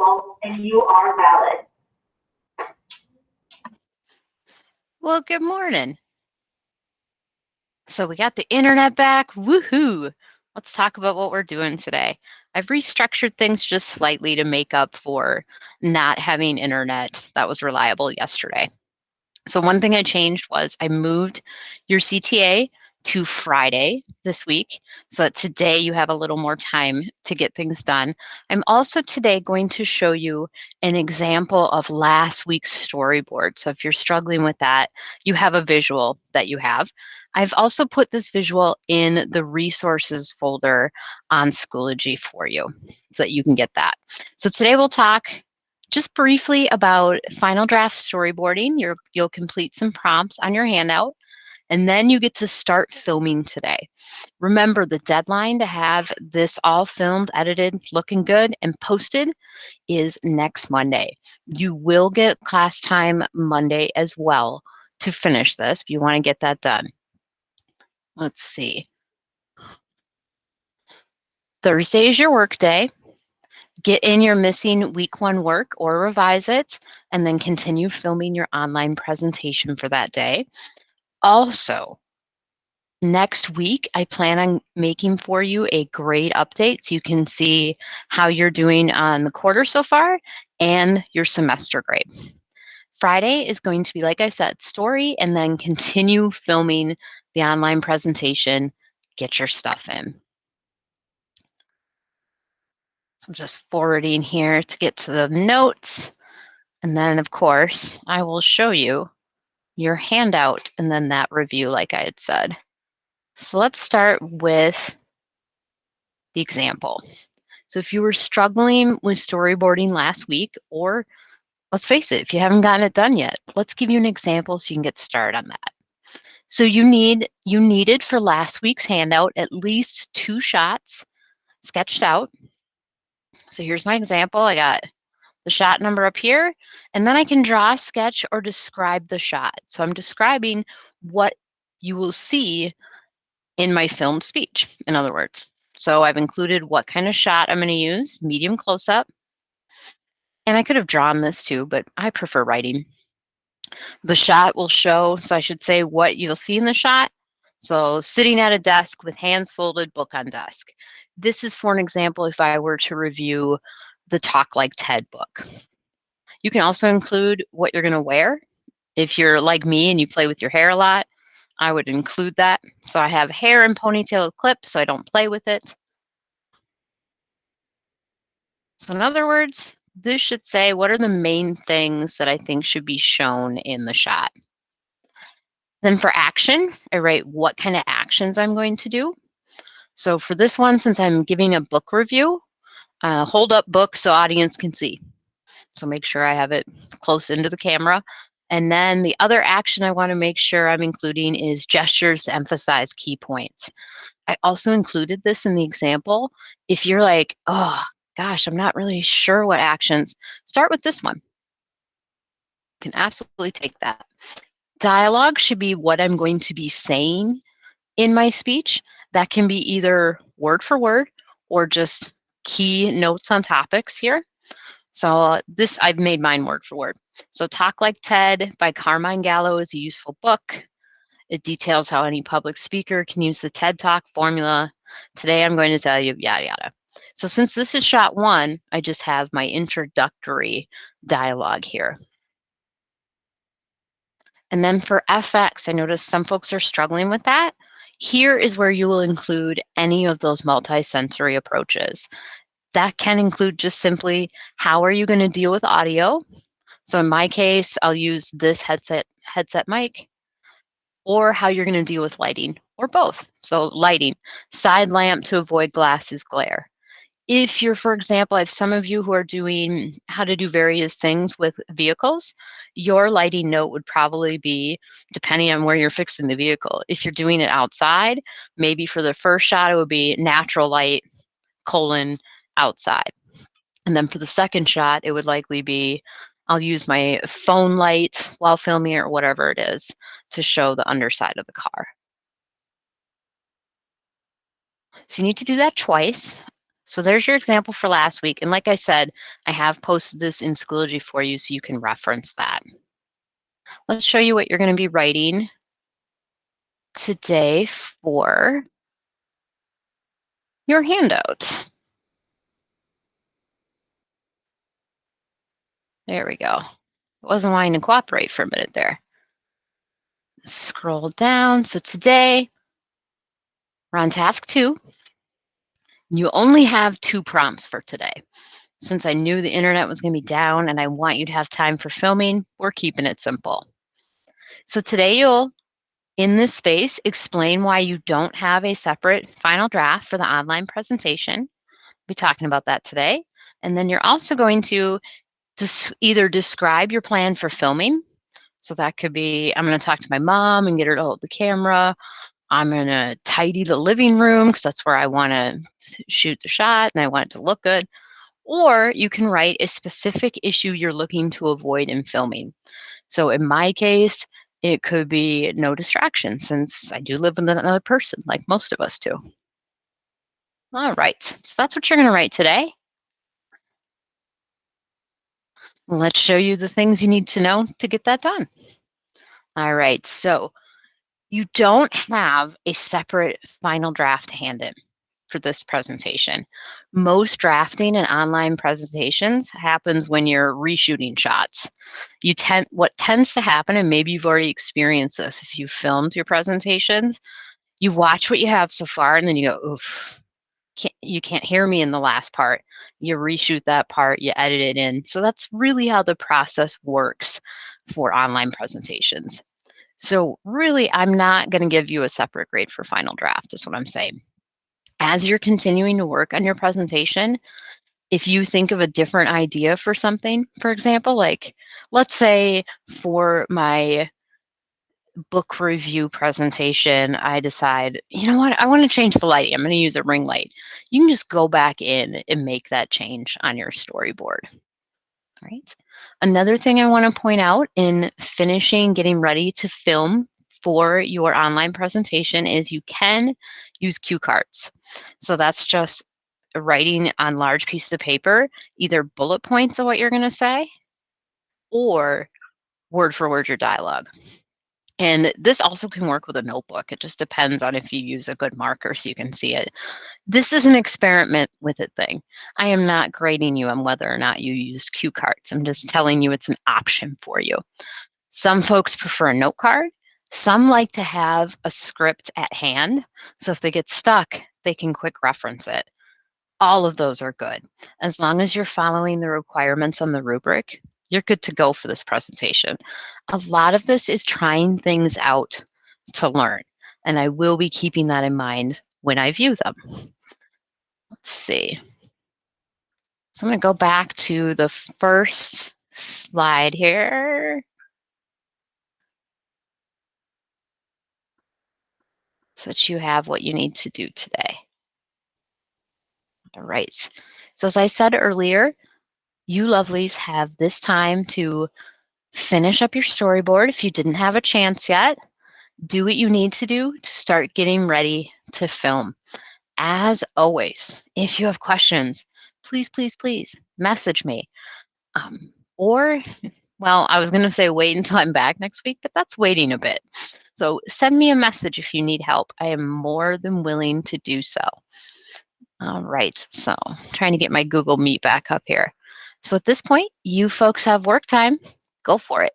normal and you are valid. Well, good morning. So we got the internet back. Woohoo! Let's talk about what we're doing today. I've restructured things just slightly to make up for not having internet that was reliable yesterday. So one thing I changed was I moved your CTA to Friday this week so that today you have a little more time to get things done. I'm also today going to show you an example of last week's storyboard. So if you're struggling with that, you have a visual that you have. I've also put this visual in the resources folder on Schoology for you so that you can get that. So today we'll talk just briefly about final draft storyboarding. You'll complete some prompts on your handout, and then you get to start filming today. Remember, the deadline to have this all filmed, edited, looking good, and posted is next Monday. You will get class time Monday as well to finish this if you want to get that done. Let's see. Thursday is your work day. Get in your missing week 1 work or revise it, and then continue filming your online presentation for that day. Also, next week, I plan on making for you a grade update so you can see how you're doing on the quarter so far and your semester grade. Friday is going to be, like I said, story, and then continue filming the online presentation. Get your stuff in. So I'm just forwarding here to get to the notes. And then, of course, I will show you your handout and then that review, like I had said. So let's start with the example. So if you were struggling with storyboarding last week, or let's face it, if you haven't gotten it done yet, let's give you an example so you can get started on that. So you needed for last week's handout at least 2 shots sketched out. So here's my example. I got the shot number up here, and then I can draw a sketch or describe the shot. So I'm describing what you will see in my filmed speech, in other words. So I've included what kind of shot I'm going to use, medium close-up. And I could have drawn this too, but I prefer writing. The shot will show, so I should say what you'll see in the shot. So sitting at a desk with hands folded, book on desk. This is for an example if I were to review the Talk Like TED book. You can also include what you're going to wear. If you're like me and you play with your hair a lot, I would include that. So I have hair and ponytail clips so I don't play with it. So in other words, this should say, what are the main things that I think should be shown in the shot? Then for action, I write what kind of actions I'm going to do. So for this one, since I'm giving a book review, hold up book so audience can see. So make sure I have it close into the camera. And then the other action I want to make sure I'm including is gestures to emphasize key points. I also included this in the example. If you're like, oh gosh, I'm not really sure what actions, start with this one. You can absolutely take that. Dialogue should be what I'm going to be saying in my speech. That can be either word for word or just key notes on topics here. So this, I've made mine word for word. So Talk Like TED by Carmine Gallo is a useful book. It details how any public speaker can use the TED Talk formula. Today I'm going to tell you yada yada. So since this is shot 1, I just have my introductory dialogue here. And then for FX, I noticed some folks are struggling with that. Here is where you will include any of those multi-sensory approaches. That can include just simply, how are you going to deal with audio? So in my case, I'll use this headset mic, or how you're going to deal with lighting, or both. So lighting, side lamp to avoid glasses glare. If you're, for example, I have some of you who are doing how to do various things with vehicles, your lighting note would probably be, depending on where you're fixing the vehicle. If you're doing it outside, maybe for the first shot, it would be natural light, outside. And then for the second shot, it would likely be, I'll use my phone light while filming or whatever it is to show the underside of the car. So you need to do that twice. So there's your example for last week. And like I said, I have posted this in Schoology for you so you can reference that. Let's show you what you're going to be writing today for your handout. There we go. It wasn't wanting to cooperate for a minute there. Scroll down. So today we're on task 2. You only have 2 prompts for today. Since I knew the internet was going to be down and I want you to have time for filming, we're keeping it simple. So today you'll, in this space, explain why you don't have a separate final draft for the online presentation. We'll be talking about that today. And then you're also going to either describe your plan for filming. So that could be, I'm going to talk to my mom and get her to hold the camera. I'm going to tidy the living room because that's where I want to shoot the shot and I want it to look good. Or you can write a specific issue you're looking to avoid in filming. So in my case, it could be no distractions since I do live with another person like most of us do. All right, so that's what you're going to write today. Let's show you the things you need to know to get that done. All right, so you don't have a separate final draft to hand in for this presentation. Most drafting and online presentations happens when you're reshooting shots. What tends to happen, and maybe you've already experienced this if you've filmed your presentations, you watch what you have so far and then you go, oof, you can't hear me in the last part. You reshoot that part, you edit it in. So that's really how the process works for online presentations. So really, I'm not going to give you a separate grade for final draft, is what I'm saying. As you're continuing to work on your presentation, if you think of a different idea for something, for example, like let's say for my book review presentation, I decide, you know what, I want to change the lighting. I'm going to use a ring light. You can just go back in and make that change on your storyboard. Right. Another thing I want to point out in finishing getting ready to film for your online presentation is you can use cue cards. So that's just writing on large pieces of paper, either bullet points of what you're going to say or word for word your dialogue. And this also can work with a notebook. It just depends on if you use a good marker so you can see it. This is an experiment with it thing. I am not grading you on whether or not you used cue cards. I'm just telling you it's an option for you. Some folks prefer a note card. Some like to have a script at hand. So if they get stuck, they can quick reference it. All of those are good. As long as you're following the requirements on the rubric, you're good to go for this presentation. A lot of this is trying things out to learn, and I will be keeping that in mind when I view them. Let's see. So I'm going to go back to the first slide here. So that you have what you need to do today. All right. So as I said earlier, you lovelies have this time to finish up your storyboard if you didn't have a chance yet. Do what you need to do to start getting ready to film. As always, if you have questions, please, please, please message me. Or, well, I was going to say wait until I'm back next week, but that's waiting a bit. So send me a message if you need help. I am more than willing to do so. All right, so I'm trying to get my Google Meet back up here. So at this point, you folks have work time. Go for it.